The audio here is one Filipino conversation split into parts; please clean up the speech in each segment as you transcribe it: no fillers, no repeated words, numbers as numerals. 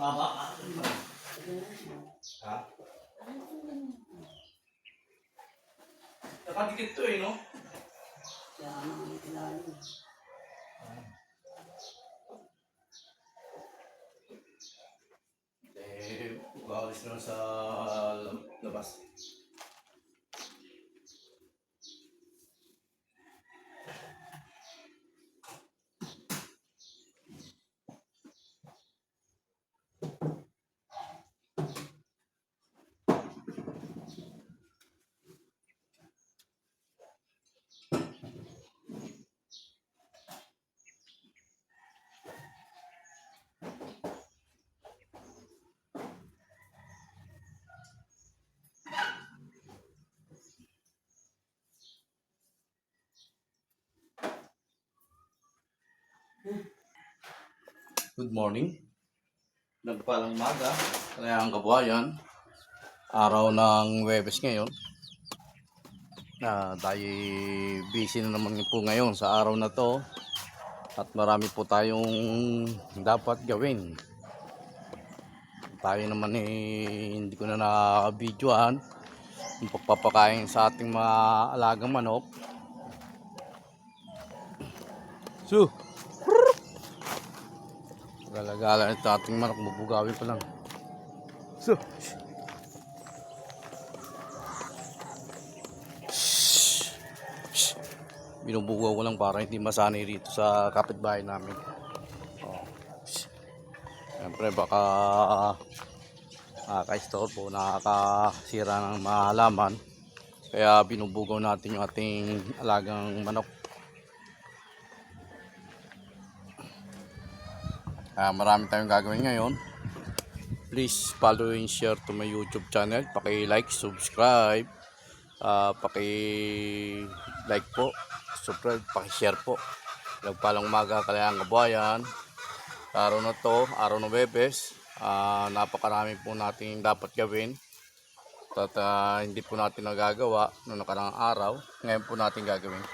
Tama. Ha? Nakadikit to no? Kaya naman ilalim. Ugalis naman sa labas. Good morning. Nagpalang umaga. Kaya ang kabuhayan. Araw ng Huwebes ngayon. Tayo busy na naman po ngayon sa araw na to. At marami po tayong dapat gawin. Tayo naman hindi ko na naka-videoan yung pagpapakain sa ating mga alagang manok. So, galagala ito ating manok, mabugawin pa lang. So, binubugaw ko lang para hindi masanay rito sa kapitbahay namin. Siyempre baka nakaka-store po, nakakasira ng mga halaman. Kaya binubugaw natin yung ating alagang manok. Marami tayong gagawin ngayon. Please follow and share to my YouTube channel. Paki-like, subscribe, paki-like po, subscribe, paki-share po. Nagpalang umaga, Kalayaan Kabuhayan. Araw na to, araw ng Huwebes. Napakarami po natin dapat gawin. At hindi po natin nagagawa noong nakaraang araw. Ngayon po natin gagawin.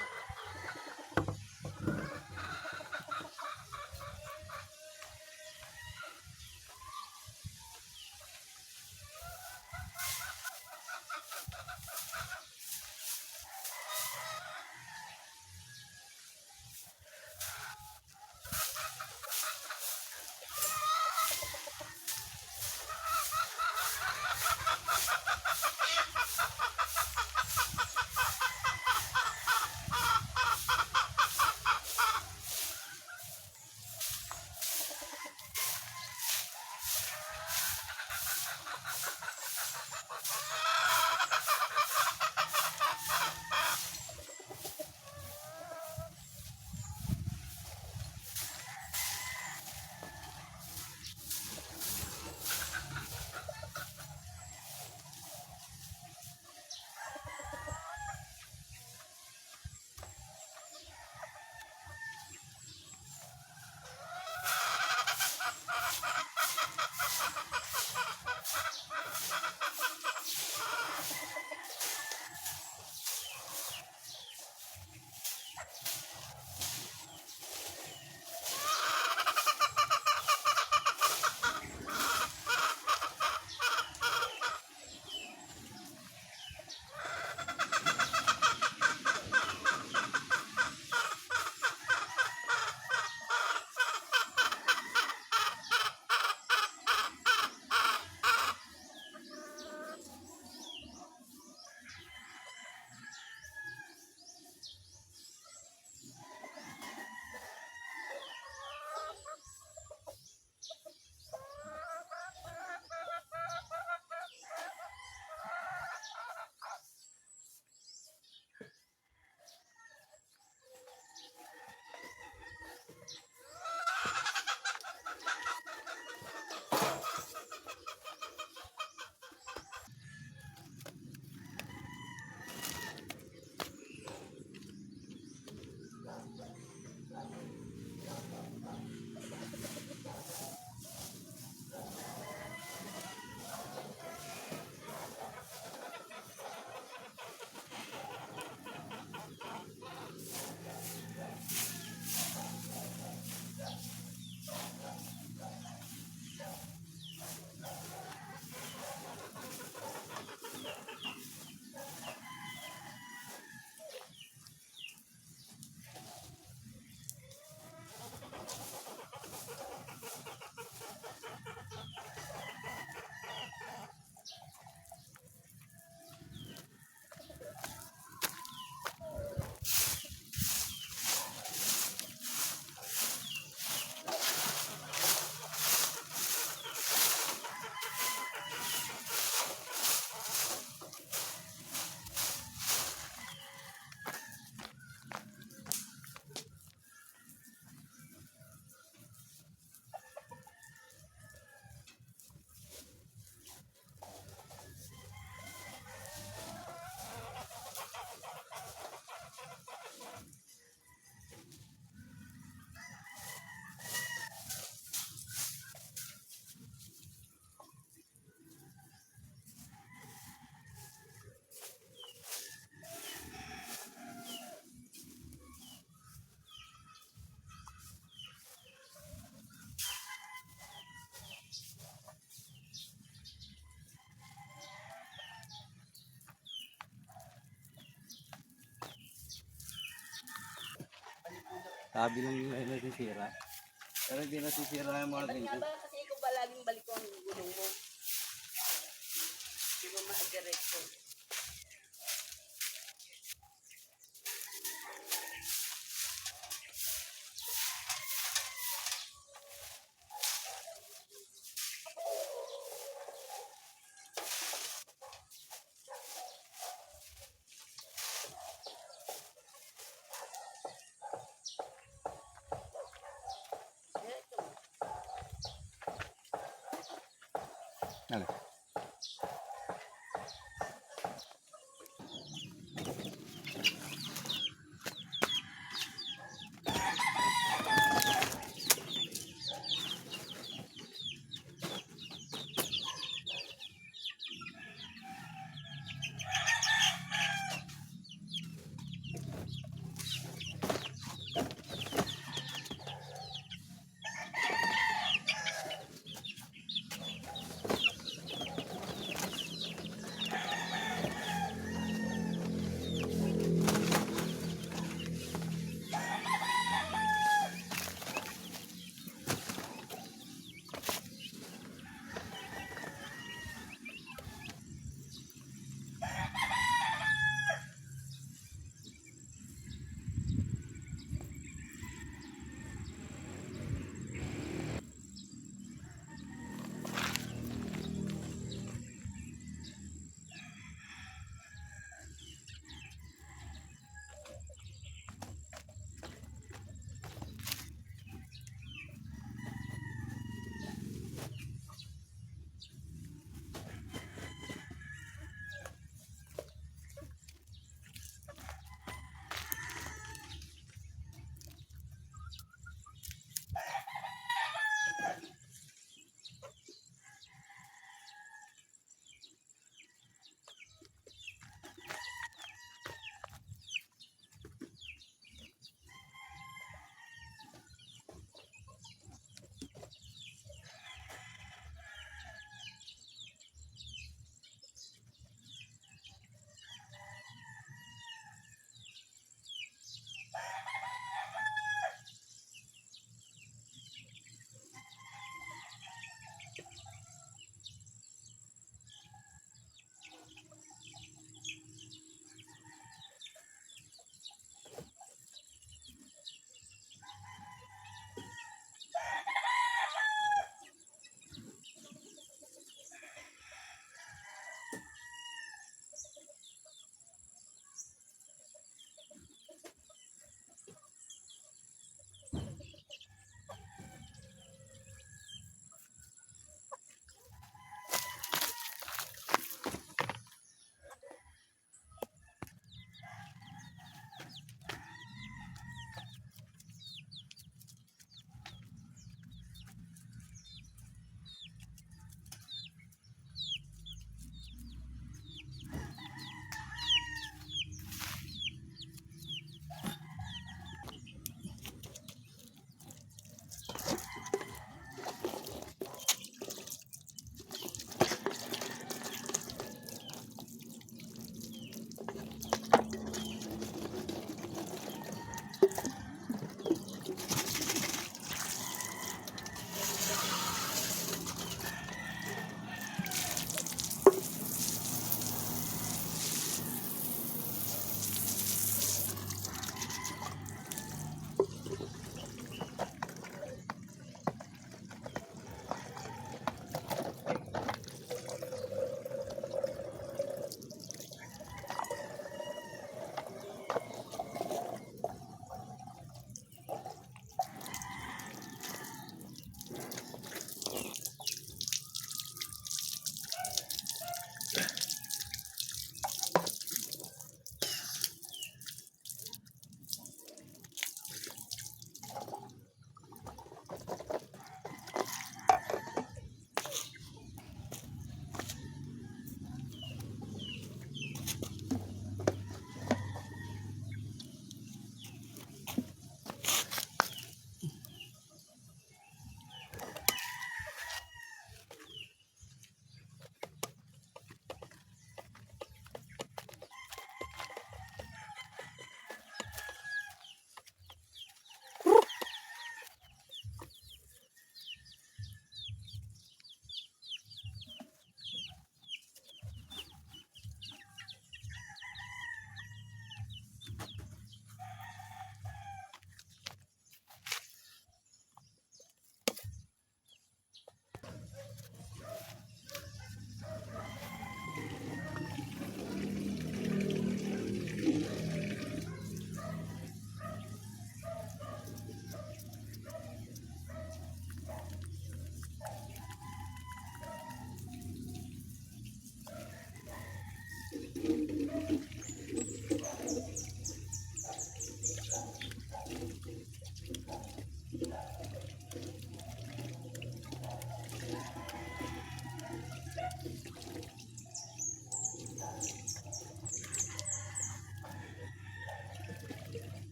Sabi lang nila ay nasisira. Pero hindi nasisira yung mga Ba't nga ganito. ba kasi ikaw ba laging balik ko ang gulong mo? Di mo ma-diretso. Diretso mo. Ano?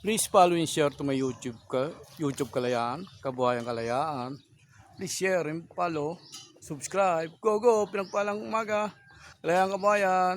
Please follow and share to my YouTube Kalayaan, Kabuhayan Kalayaan. Please share and follow, subscribe. Go, go, pinagpalang umaga. Kalayaan Kabuhayan.